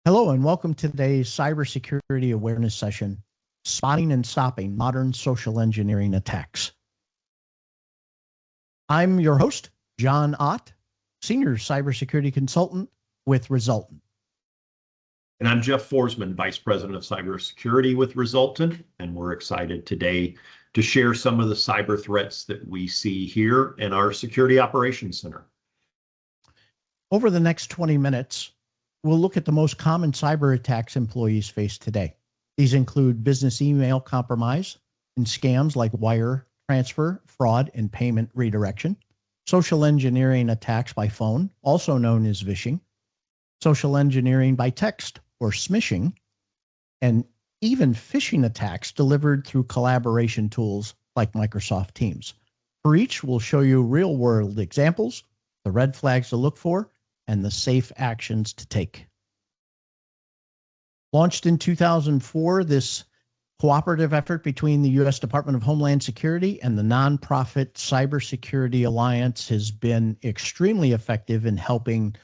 Hello and welcome to today's cybersecurity awareness session, Spotting and Stopping Modern Social Engineering Attacks. I'm your host, John Ott, Senior Cybersecurity Consultant with Resultant. And I'm Jeff Forsman, Vice President of Cybersecurity with Resultant, and we're excited today to share some of the cyber threats that we see here in our Security Operations Center. Over the next 20 minutes, we'll look at the most common cyber attacks employees face today. These include business email compromise and scams like wire transfer, fraud, and payment redirection, social engineering attacks by phone, also known as vishing, social engineering by text or smishing, and even phishing attacks delivered through collaboration tools like Microsoft Teams. For each, we'll show you real-world examples, the red flags to look for, and the safe actions to take. Launched in 2004, this cooperative effort between the U.S. Department of Homeland Security and the nonprofit Cybersecurity Alliance has been extremely effective in helping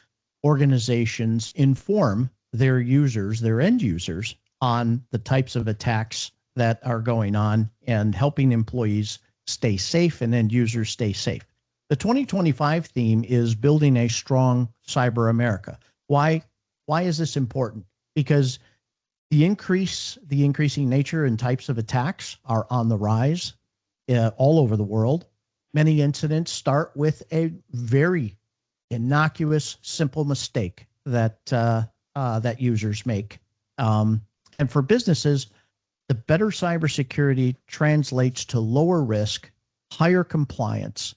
organizations inform their users, their end users, on the types of attacks that are going on and helping employees stay safe and end users stay safe. The 2025 theme is building a strong cyber America. Why is this important? Because the increasing nature and types of attacks are on the rise all over the world. Many incidents start with a very innocuous, simple mistake that that users make. And for businesses, the better cybersecurity translates to lower risk, higher compliance,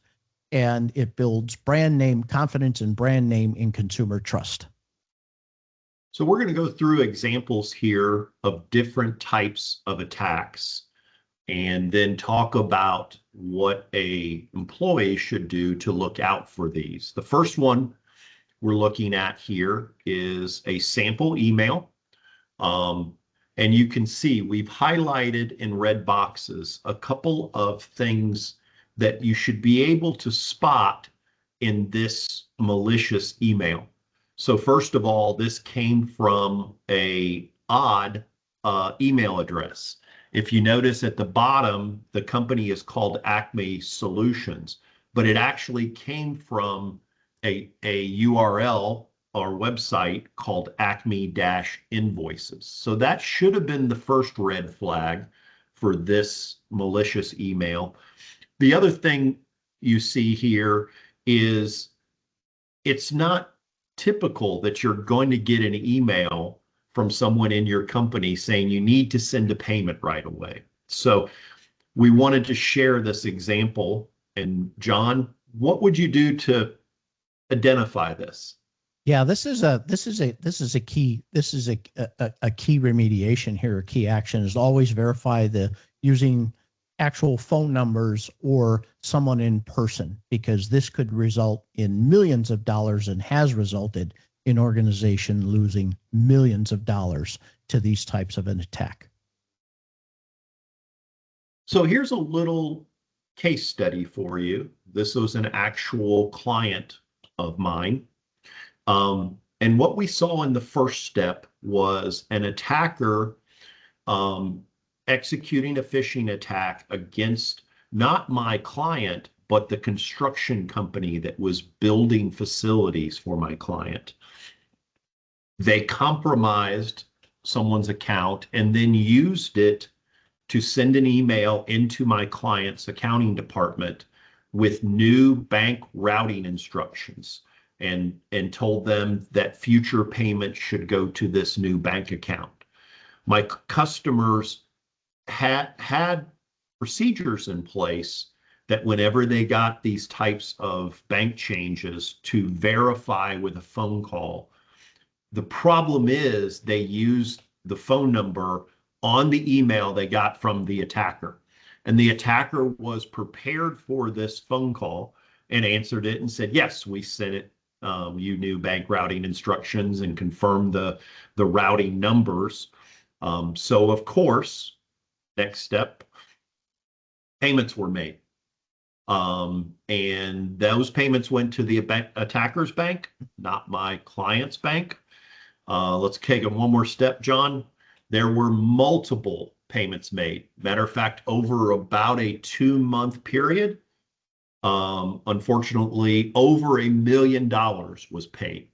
and it builds brand name confidence and brand name in consumer trust. So we're going to go through examples here of different types of attacks and then talk about what an employee should do to look out for these. The first one we're looking at here is a sample email. And you can see we've highlighted in red boxes a couple of things that you should be able to spot in this malicious email. So first of all, this came from an odd email address. If you notice at the bottom, the company is called Acme Solutions, but it actually came from a URL or website called Acme-Invoices. So that should have been the first red flag for this malicious email. The other thing you see here is it's not typical that you're going to get an email from someone in your company saying you need to send a payment right away. So we wanted to share this example. And John, what would you do to identify this? Yeah, this is a key remediation here. A key action is always verify using actual phone numbers or someone in person, because this could result in millions of dollars and has resulted in organization losing millions of dollars to these types of an attack. So here's a little case study for you. This was an actual client of mine. And what we saw in the first step was an attacker executing a phishing attack against not my client, but the construction company that was building facilities for my client. They compromised someone's account and then used it to send an email into my client's accounting department with new bank routing instructions and told them that future payments should go to this new bank account. My customers had procedures in place that whenever they got these types of bank changes to verify with a phone call. The problem is they used the phone number on the email they got from the attacker. And the attacker was prepared for this phone call and answered it and said, yes, we sent it, you new bank routing instructions and confirmed the routing numbers. So of course, next step, payments were made. And those payments went to the attacker's bank, not my client's bank. Let's take it one more step, John. There were multiple payments made. Matter of fact, over about a 2-month period, unfortunately, over $1 million was paid.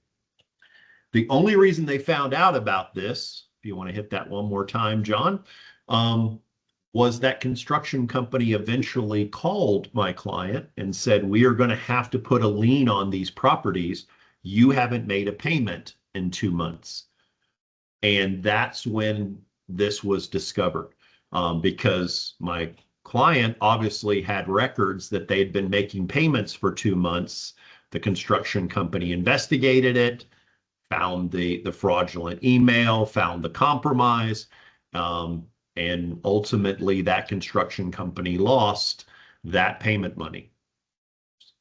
The only reason they found out about this, if you want to hit that one more time, John, was that construction company eventually called my client and said, we are going to have to put a lien on these properties. You haven't made a payment in 2 months. And that's when this was discovered, because my client obviously had records that they'd been making payments for 2 months. The construction company investigated it, found the fraudulent email, found the compromise, and ultimately that construction company lost that payment money.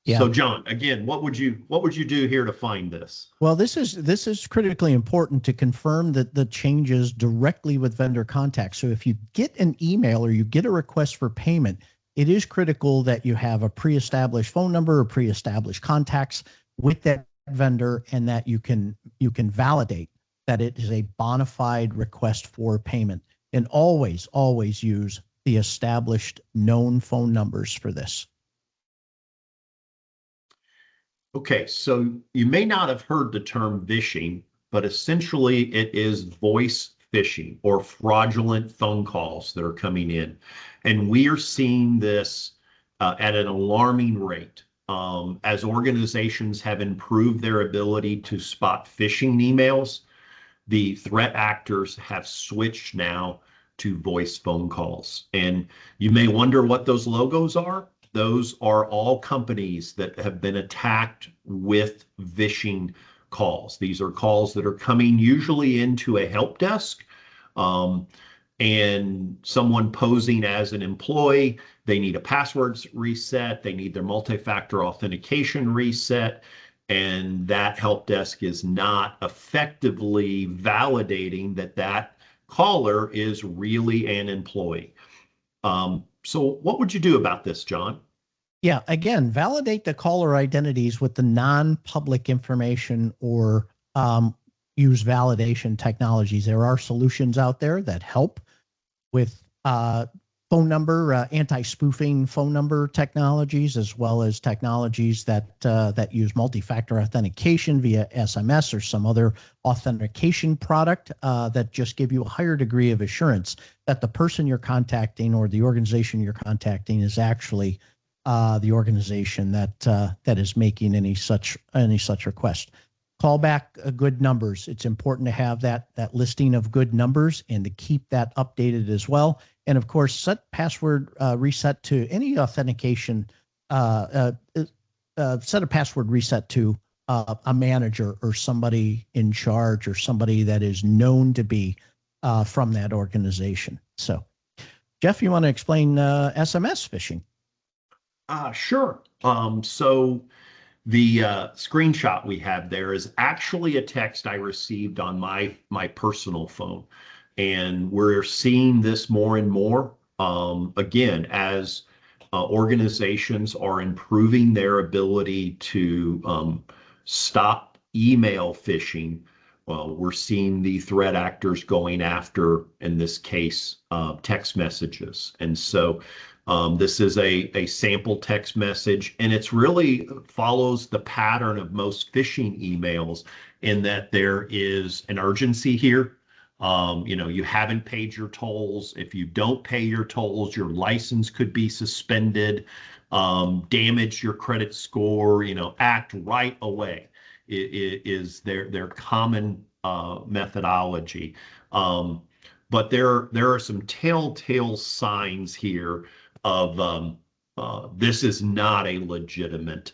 Yeah. So John, again, what would you do here to find this? Well, this is critically important to confirm that the changes directly with vendor contact. So if you get an email or you get a request for payment, it is critical that you have a pre-established phone number or pre-established contacts with that vendor, and that you can validate that it is a bona fide request for payment. And always use the established known phone numbers for this. Okay, so you may not have heard the term phishing, but essentially it is voice phishing or fraudulent phone calls that are coming in. And we are seeing this at an alarming rate. As organizations have improved their ability to spot phishing emails, the threat actors have switched now to voice phone calls. And you may wonder what those logos are. Those are all companies that have been attacked with phishing calls. These are calls that are coming usually into a help desk, and someone posing as an employee. They need a password reset. They need their multi-factor authentication reset. And that help desk is not effectively validating that that caller is really an employee. So what would you do about this, John? Yeah, again, validate the caller identities with the non-public information, or use validation technologies. There are solutions out there that help with phone number, anti-spoofing phone number technologies, as well as technologies that use multi-factor authentication via SMS or some other authentication product that just give you a higher degree of assurance that the person you're contacting or the organization you're contacting is actually the organization that is making any such request. Call back good numbers. It's important to have that listing of good numbers and to keep that updated as well. And of course, set password reset to any authentication. Set a password reset to a manager or somebody in charge or somebody that is known to be from that organization. So, Jeff, you want to explain SMS phishing? Sure. So the screenshot we have there is actually a text I received on my personal phone. And we're seeing this more and more, again, as organizations are improving their ability to stop email phishing. Well, we're seeing the threat actors going after, in this case, text messages. And so this is a sample text message, and it's really follows the pattern of most phishing emails in that there is an urgency here. You haven't paid your tolls. If you don't pay your tolls, your license could be suspended, damage your credit score, act right away is their common methodology. But there are some telltale signs here of this is not a legitimate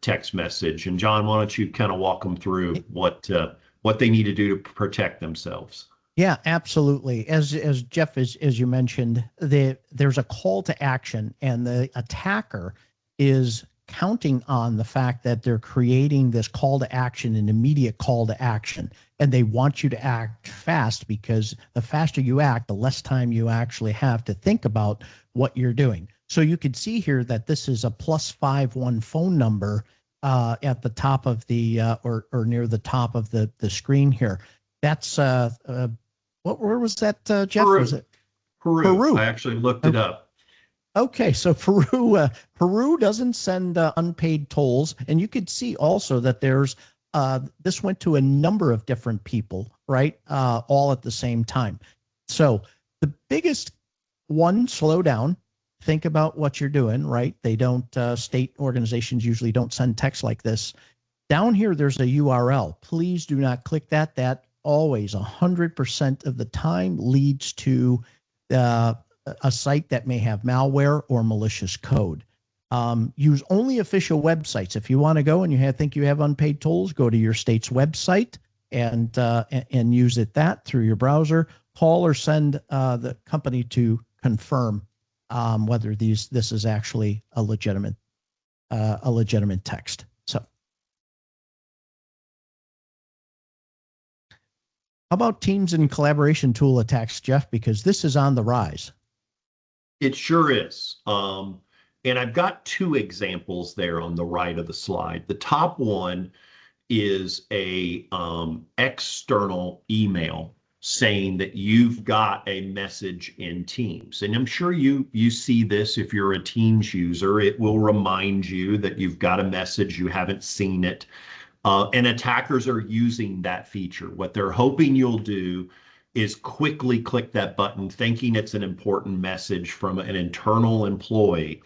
text message. And John, why don't you kind of walk them through what they need to do to protect themselves? Yeah, absolutely. As Jeff, as you mentioned, there's a call to action, and the attacker is counting on the fact that they're creating this call to action, an immediate call to action, and they want you to act fast, because the faster you act, the less time you actually have to think about what you're doing. So you could see here that this is a +51 phone number, at the top of the or near the top of the screen here. That's where was that, Jeff? Was Peru. it Peru. Peru? I actually looked it Okay. up. Okay, so Peru doesn't send unpaid tolls, and you could see also that there's this went to a number of different people, right? All at the same time. So the biggest one, slow down. Think about what you're doing, right? They don't state organizations usually don't send text like this. Down here, there's a URL. Please do not click that. That always 100% of the time leads to uh, a site that may have malware or malicious code. Use only official websites. If you want to go and think you have unpaid tolls, go to your state's website and use that through your browser. Call or send the company to confirm whether this is actually a legitimate text. So, how about Teams and collaboration tool attacks, Jeff? Because this is on the rise. It sure is. And I've got two examples there on the right of the slide. The top one is a external email saying that you've got a message in Teams. And I'm sure you see this if you're a Teams user. It will remind you that you've got a message, you haven't seen it. And attackers are using that feature. What they're hoping you'll do is quickly click that button, thinking it's an important message from an internal employee.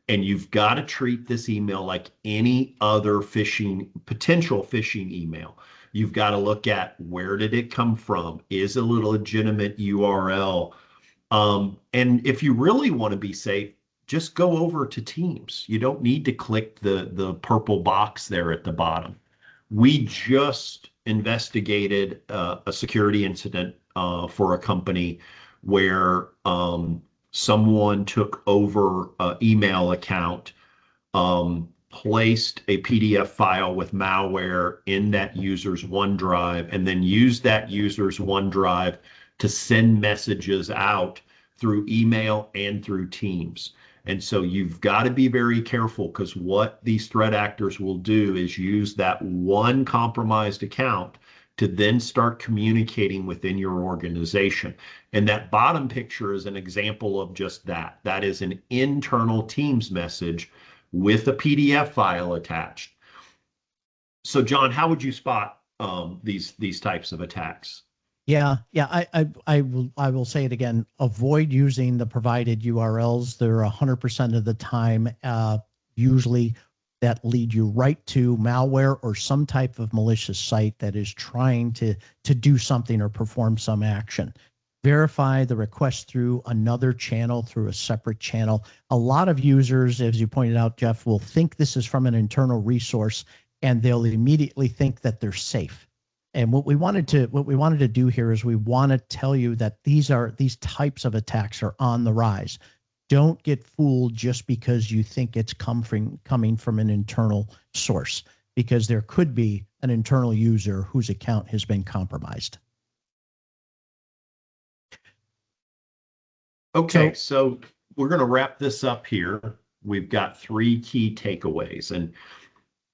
And you've got to treat this email like any other potential phishing email. You've got to look at, where did it come from? Is it a legitimate URL? And if you really want to be safe, just go over to Teams. You don't need to click the purple box there at the bottom. We just investigated a security incident for a company where someone took over an email account, placed a PDF file with malware in that user's OneDrive, and then used that user's OneDrive to send messages out through email and through Teams. And so you've got to be very careful, because what these threat actors will do is use that one compromised account to then start communicating within your organization. And that bottom picture is an example of just that. That is an internal Teams message with a PDF file attached. So, John, how would you spot these types of attacks? Yeah. I will say it again. Avoid using the provided URLs. They're 100% of the time usually that lead you right to malware or some type of malicious site that is trying to do something or perform some action. Verify the request through another channel, through a separate channel. A lot of users, as you pointed out, Jeff, will think this is from an internal resource, and they'll immediately think that they're safe. And what we wanted to do here is we want to tell you that these types of attacks are on the rise. Don't get fooled just because you think it's coming from an internal source, because there could be an internal user whose account has been compromised. Okay, so we're going to wrap this up here. We've got 3 key takeaways. And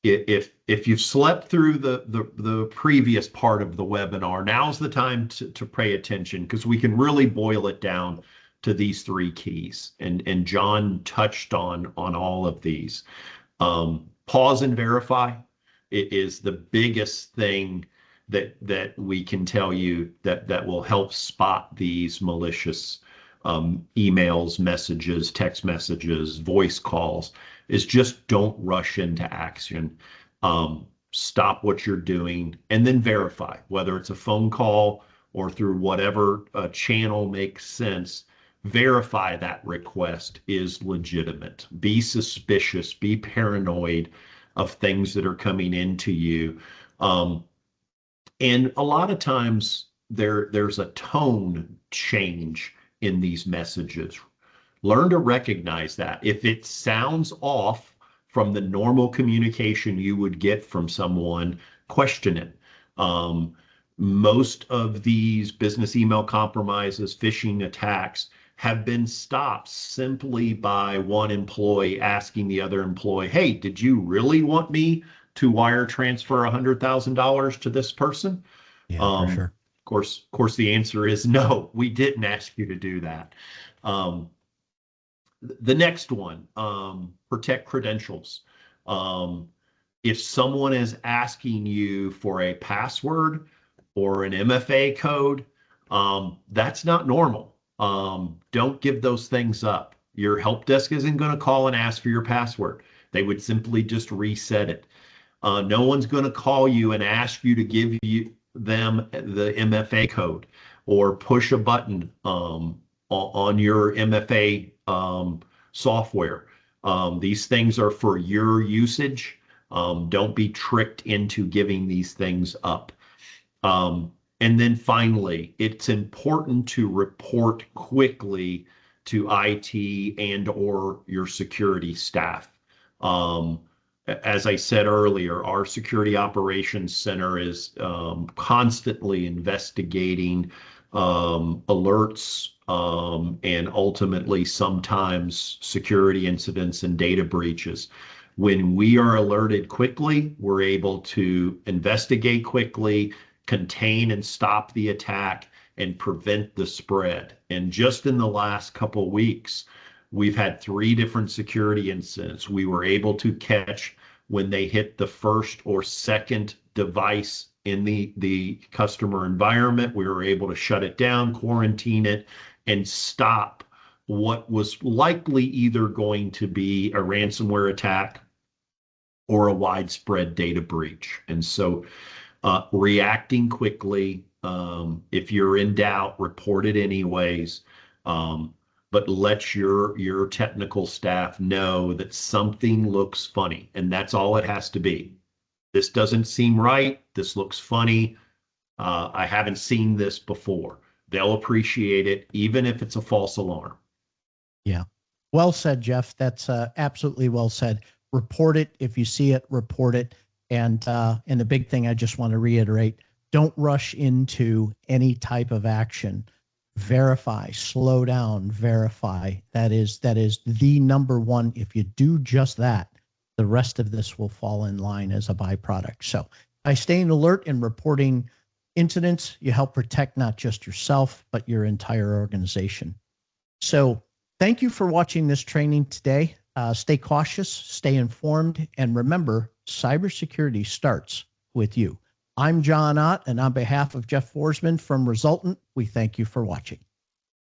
if you've slept through the previous part of the webinar, now's the time to pay attention, because we can really boil it down to these 3 keys. And John touched on all of these. Pause and verify. It is the biggest thing that we can tell you that will help spot these malicious emails, messages, text messages, voice calls, is just don't rush into action. Stop what you're doing and then verify, whether it's a phone call or through whatever channel makes sense. Verify that request is legitimate. Be suspicious, be paranoid of things that are coming into you. And a lot of times there's a tone change in these messages. Learn to recognize that. If it sounds off from the normal communication you would get from someone, question it. Most of these business email compromises, phishing attacks, have been stopped simply by one employee asking the other employee, hey, did you really want me to wire transfer $100,000 to this person? Yeah, for sure. Of course, the answer is no, we didn't ask you to do that. The next one, protect credentials. If someone is asking you for a password or an MFA code, that's not normal. Don't give those things up. Your help desk isn't going to call and ask for your password. They would simply just reset it. No one's going to call you and ask you to give them the MFA code or push a button on your MFA software. These things are for your usage. Don't be tricked into giving these things up. And then finally, it's important to report quickly to IT and or your security staff. As I said earlier, our security operations center is constantly investigating alerts and ultimately sometimes security incidents and data breaches. When we are alerted quickly, we're able to investigate quickly, contain and stop the attack, and prevent the spread. And just in the last couple of weeks, we've had 3 different security incidents. We were able to catch when they hit the first or second device in the customer environment. We were able to shut it down, quarantine it, and stop what was likely either going to be a ransomware attack or a widespread data breach. And so reacting quickly, if you're in doubt, report it anyways. But let your technical staff know that something looks funny, and that's all it has to be. This doesn't seem right. This looks funny. I haven't seen this before. They'll appreciate it, even if it's a false alarm. Yeah. Well said, Jeff. That's absolutely well said. Report it. If you see it, report it. And the big thing I just want to reiterate, don't rush into any type of action. Verify, slow down, verify. That is the number one. If you do just that, the rest of this will fall in line as a byproduct. So by staying alert and reporting incidents, you help protect not just yourself, but your entire organization. So thank you for watching this training today. Stay cautious, stay informed, and remember, cybersecurity starts with you. I'm John Ott, and on behalf of Jeff Forsman from Resultant, we thank you for watching.